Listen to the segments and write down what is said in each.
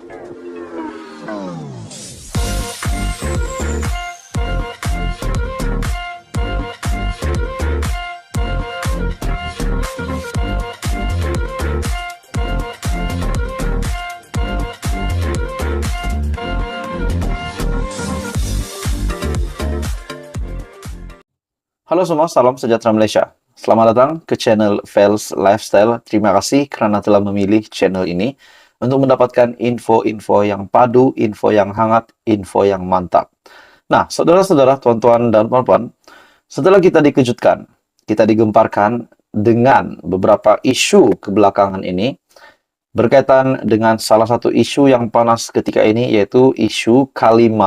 Halo semua, salam sejahtera Malaysia. Selamat datang ke channel Fels Lifestyle. Terima kasih karena telah memilih channel ini untuk mendapatkan info-info yang padu, info yang hangat, info yang mantap. Nah, saudara-saudara, tuan-tuan dan puan-puan, setelah kita dikejutkan, kita digemparkan dengan beberapa isu kebelakangan ini berkaitan dengan salah satu isu yang panas ketika ini, yaitu isu K5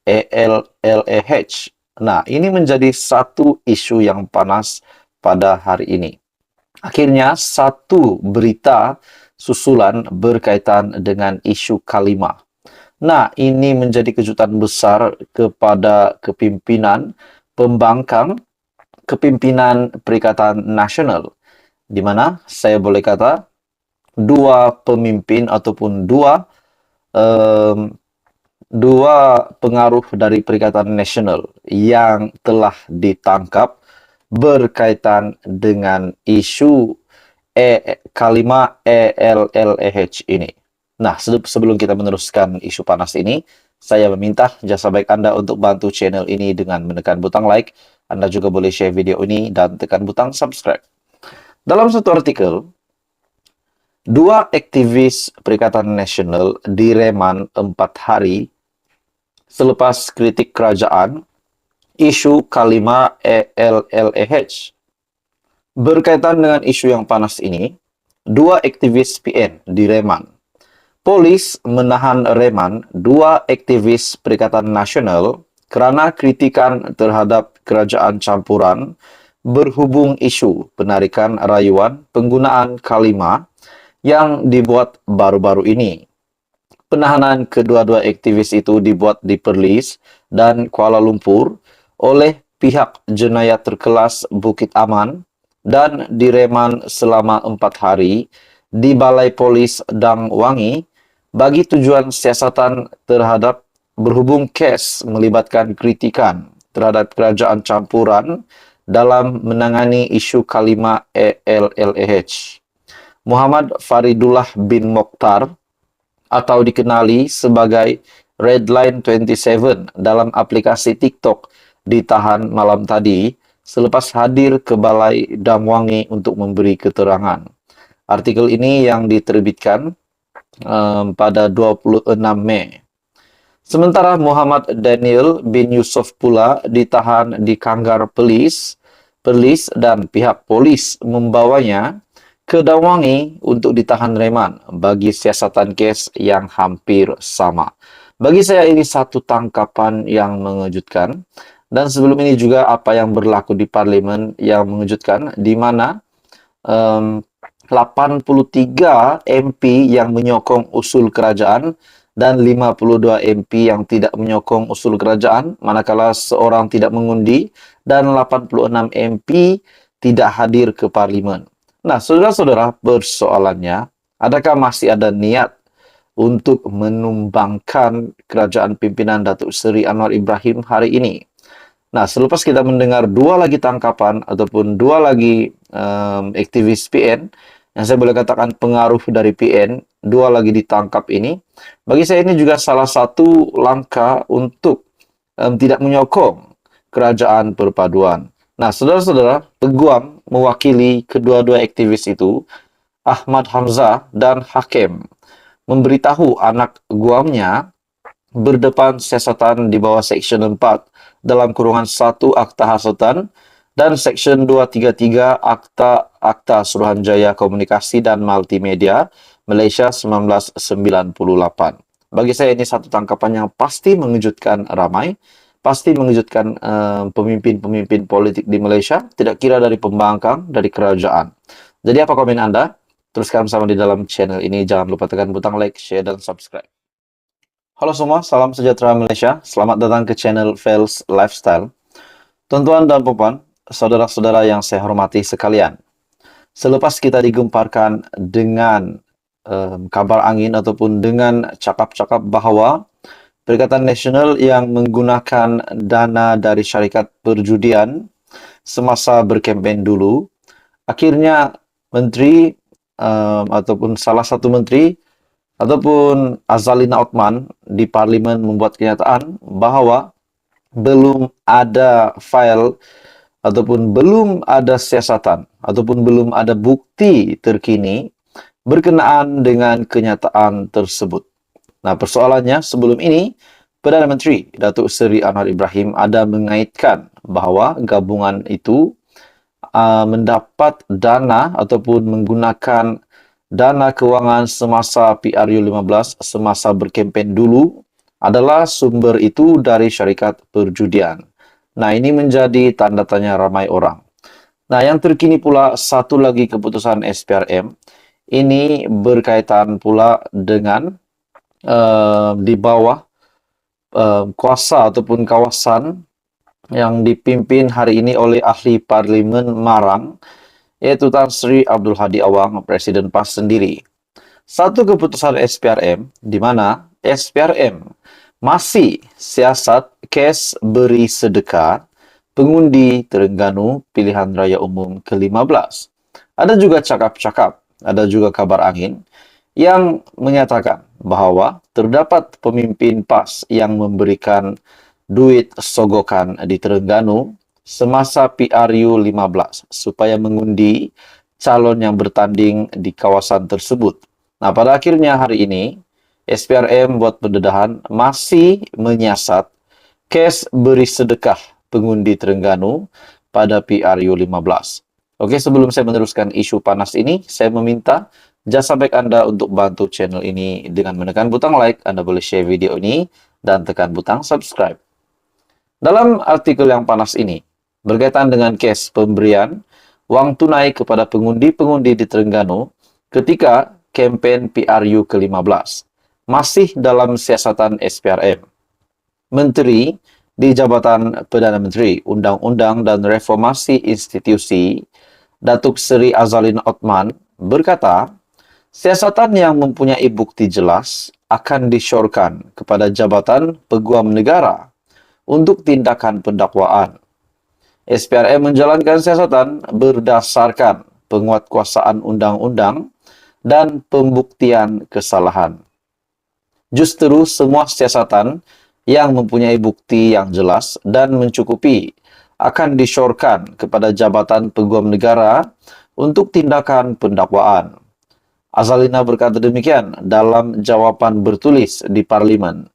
ALLAH. Nah, ini menjadi satu isu yang panas pada hari ini. Akhirnya, satu berita susulan berkaitan dengan isu K5. Nah, ini menjadi kejutan besar kepada kepimpinan pembangkang, kepimpinan Perikatan Nasional, di mana saya boleh kata dua pemimpin ataupun dua pengaruh dari Perikatan Nasional yang telah ditangkap berkaitan dengan isu K5 ALLAH ini. Nah, sebelum kita meneruskan isu panas ini, saya meminta jasa baik Anda untuk bantu channel ini dengan menekan butang like. Anda juga boleh share video ini dan tekan butang subscribe. Dalam satu artikel, dua aktivis Perikatan Nasional direman 4 hari selepas kritik kerajaan isu K5 ALLAH. Berkaitan dengan isu yang panas ini, dua aktivis PN direman. Polis menahan reman dua aktivis Perikatan Nasional kerana kritikan terhadap kerajaan campuran berhubung isu penarikan rayuan penggunaan K5 yang dibuat baru-baru ini. Penahanan kedua-dua aktivis itu dibuat di Perlis dan Kuala Lumpur oleh pihak jenayah terkelas Bukit Aman dan direman selama 4 hari di Balai Polis Dang Wangi bagi tujuan siasatan terhadap berhubung kes melibatkan kritikan terhadap kerajaan campuran dalam menangani isu K5 ALLAH. Muhammad Faridullah bin Mokhtar atau dikenali sebagai Redline 27 dalam aplikasi TikTok ditahan malam tadi selepas hadir ke Balai Damwangi untuk memberi keterangan. Artikel ini yang diterbitkan pada 26 Mei. Sementara Muhammad Daniel bin Yusuf pula ditahan di Kanggar Perlis dan pihak polis membawanya ke Damwangi untuk ditahan reman bagi siasatan kes yang hampir sama. Bagi saya ini satu tangkapan yang mengejutkan, dan sebelum ini juga apa yang berlaku di parlimen yang mengejutkan, di mana 83 MP yang menyokong usul kerajaan dan 52 MP yang tidak menyokong usul kerajaan, manakala seorang tidak mengundi dan 86 MP tidak hadir ke parlimen. Nah, saudara-saudara, persoalannya, adakah masih ada niat untuk menumbangkan kerajaan pimpinan Datuk Seri Anwar Ibrahim hari ini? Nah, selepas kita mendengar dua lagi tangkapan ataupun dua lagi aktivis PN, yang saya boleh katakan pengaruh dari PN, dua lagi ditangkap ini, bagi saya ini juga salah satu langkah untuk tidak menyokong kerajaan perpaduan. Nah, saudara-saudara, peguam mewakili kedua-dua aktivis itu, Ahmad Hamzah dan Hakim, memberitahu anak guamnya berdepan siasatan di bawah Seksyen 4 dalam kurungan 1 Akta Hasutan dan Seksyen 233 Akta Suruhanjaya Komunikasi dan Multimedia Malaysia 1998. Bagi saya ini satu tangkapan yang pasti mengejutkan ramai, pasti mengejutkan pemimpin-pemimpin politik di Malaysia, tidak kira dari pembangkang, dari kerajaan. Jadi apa komen Anda? Teruskan bersama di dalam channel ini. Jangan lupa tekan butang like, share, dan subscribe. Halo semua, salam sejahtera Malaysia. Selamat datang ke channel Fels Lifestyle. Tuan-tuan dan puan, saudara-saudara yang saya hormati sekalian. Selepas kita digemparkan dengan kabar angin ataupun dengan cakap-cakap bahwa Perikatan Nasional yang menggunakan dana dari syarikat perjudian semasa berkempen dulu, akhirnya menteri ataupun salah satu menteri ataupun Azalina Othman di parlimen membuat kenyataan bahwa belum ada file ataupun belum ada siasatan ataupun belum ada bukti terkini berkenaan dengan kenyataan tersebut. Nah, persoalannya sebelum ini Perdana Menteri Datuk Seri Anwar Ibrahim ada mengaitkan bahawa gabungan itu mendapat dana ataupun menggunakan dana kewangan semasa PRU15 semasa berkempen dulu adalah sumber itu dari syarikat perjudian. Nah, ini menjadi tanda tanya ramai orang. Nah, yang terkini pula satu lagi keputusan SPRM ini berkaitan pula dengan di bawah kuasa ataupun kawasan yang dipimpin hari ini oleh ahli Parlimen Marang, yaitu Tan Sri Abdul Hadi Awang, Presiden PAS sendiri. Satu keputusan SPRM di mana SPRM masih siasat kes beri sedekah pengundi Terengganu Pilihan Raya Umum ke-15. Ada juga cakap-cakap, ada juga kabar angin yang menyatakan bahawa terdapat pemimpin PAS yang memberikan duit sogokan di Terengganu semasa PRU 15 supaya mengundi calon yang bertanding di kawasan tersebut. Nah, pada akhirnya hari ini SPRM buat pendedahan masih menyiasat kes beri sedekah pengundi Terengganu pada PRU 15. Oke, sebelum saya meneruskan isu panas ini, saya meminta jasa baik Anda untuk bantu channel ini dengan menekan butang like. Anda boleh share video ini dan tekan butang subscribe. Dalam artikel yang panas ini, berkaitan dengan kes pemberian wang tunai kepada pengundi-pengundi di Terengganu ketika kempen PRU ke-15, masih dalam siasatan SPRM. Menteri di Jabatan Perdana Menteri, Undang-Undang dan Reformasi Institusi, Datuk Seri Azalina Othman berkata, siasatan yang mempunyai bukti jelas akan disyorkan kepada Jabatan Peguam Negara untuk tindakan pendakwaan. SPRM menjalankan siasatan berdasarkan penguatkuasaan undang-undang dan pembuktian kesalahan. Justru semua siasatan yang mempunyai bukti yang jelas dan mencukupi akan disyorkan kepada Jabatan Peguam Negara untuk tindakan pendakwaan. Azalina berkata demikian dalam jawapan bertulis di Parlimen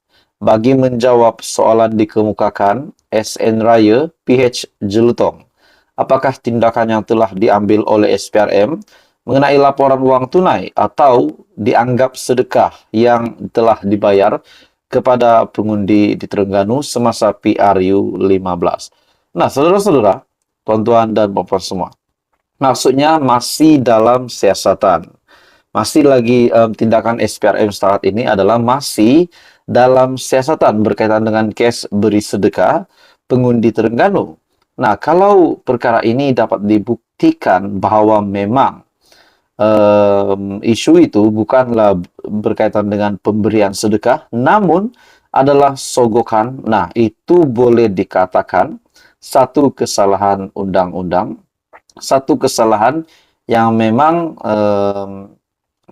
bagi menjawab soalan dikemukakan SN Raya PH Jelutong. Apakah tindakan yang telah diambil oleh SPRM mengenai laporan wang tunai atau dianggap sedekah yang telah dibayar kepada pengundi di Terengganu semasa PRU 15. Nah, saudara-saudara, tuan-tuan dan puan-puan semua, maksudnya masih dalam siasatan. Masih lagi tindakan SPRM saat ini adalah masih dalam siasatan berkaitan dengan kes beri sedekah pengundi Terengganu. Nah, kalau perkara ini dapat dibuktikan bahawa memang isu itu bukanlah berkaitan dengan pemberian sedekah, namun adalah sogokan, nah itu boleh dikatakan satu kesalahan undang-undang, satu kesalahan yang memang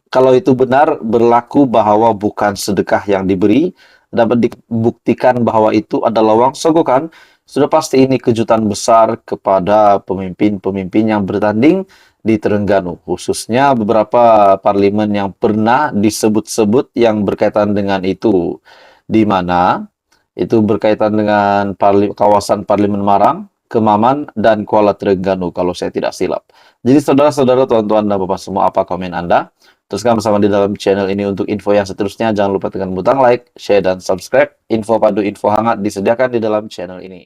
kalau itu benar berlaku bahawa bukan sedekah yang diberi, dapat dibuktikan bahawa itu adalah wang sogokan, sudah pasti ini kejutan besar kepada pemimpin-pemimpin yang bertanding di Terengganu, khususnya beberapa parlimen yang pernah disebut-sebut yang berkaitan dengan itu, di mana itu berkaitan dengan kawasan Parlimen Marang, Kemaman, dan Kuala Terengganu kalau saya tidak silap. Jadi saudara-saudara, tuan-tuan dan bapak semua, apa komen Anda? Teruskan bersama di dalam channel ini untuk info yang seterusnya. Jangan lupa tekan butang like, share, dan subscribe. Info padu, info hangat disediakan di dalam channel ini.